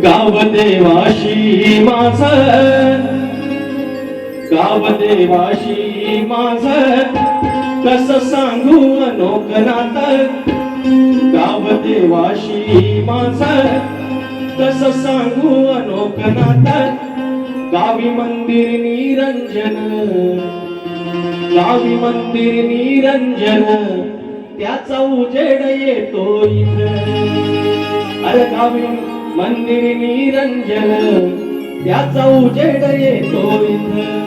गाव देवाशी माझं, गाव देवाशी माझं कसं सांगू अनोख नातं. गाव देवाशी माझं कसं सांगू अनोख नातं. गावी मंदिर निरंजन, गावी मंदिर निरंजन त्याचा उजेड येतो इथं. अरे गावी मंदिर निरंजन त्याचा उजेड येतो इथं.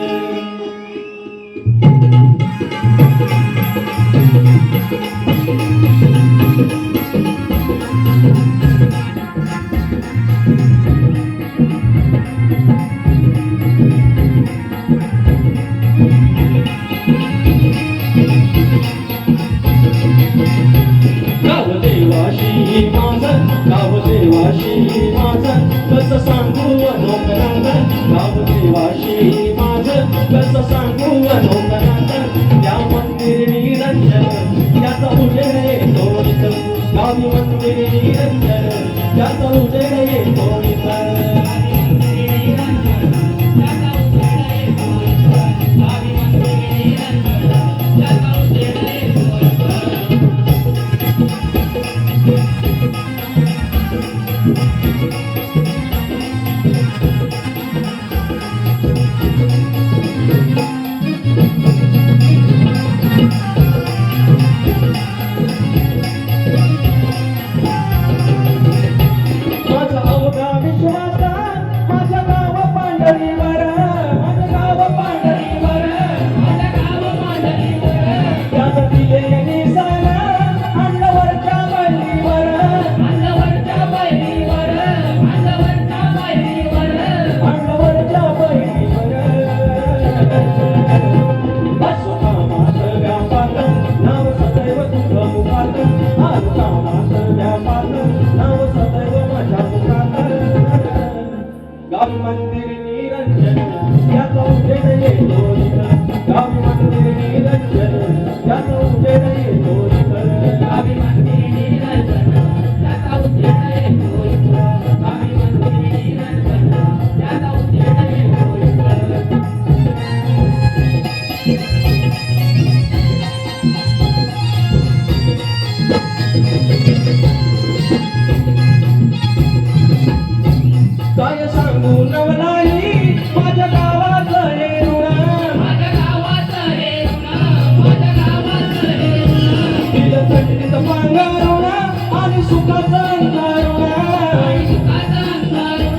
गाव देवाशी माझं, गाव देवाशी माझं कसं सांगू अनोख नातं. गाव देवाशी माझं कसं सांगू अनोख नातं. त्या मंदिर निरंजन त्याचा उजेड येतो इथं. गावी मंदिर निरंजन त्याचा उजेड येतो इथं. गावी मंदिर निरंजन त्याचा उजेड येतो इथं. गावी मंदिर निरंजन त्याचा उजेड येतो इथं. गावी मंदिर निरंजन त्याचा उजेड येतो इथं. गावी मंदिर निरंजन त्याचा उजेड येतो इथं. काय सांगू नवलाई माझ्या गावाचं हे ऋण, माझ्या गावाचं हे ऋण, माझ्या गावाचं हे ऋण. दिलं थंडीत पांघरुण आणि सुखाचं अंतरुण, आणि सुखाचं अंतरुण,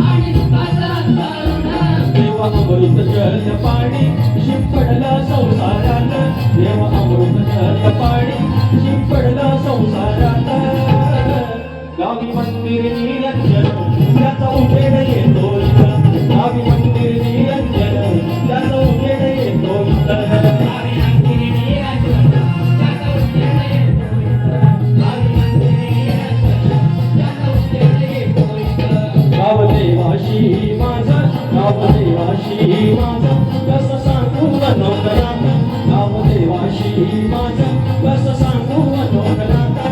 आणि सुखाचं अंतरुण. देवा अमृत जल पाणी शिंपडलं संसारात. देवा अमृत जल पाणी शिंपडलं संसारात. गावी मंदिर निरंजन त्याचा उजेड येतो इथं. गावी मंदिर निरंजन त्याचा उजेड येतो इथं. गावी मंदिर निरंजन त्याचा उजेड येतो इथं. गावी मंदिर निरंजन त्याचा उजेड येतो इथं. गाव देवाशी माझं, गाव देवाशी माझं कसं सांगू अनोख नातं. गाव देवाशी माझं कसं सांगू अनोख नातं.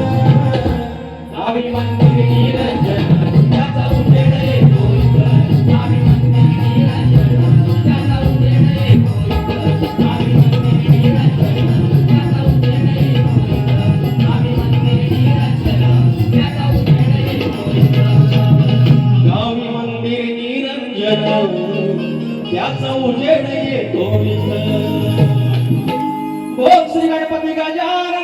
गावी मंदिर निरंजन त्याचा उजेड येतो इथं. गावी मंदिर निरंजन त्याचा उजेड येतो इथं. गावी मंदिर निरंजन त्याचा उजेड येतो इथं. गावी मंदिर निरंजन त्याचा उजेड येतो इथं. गावी मंदिर निरंजन त्याचा उजेड येतो इथं. ओम श्री गणपती गजानन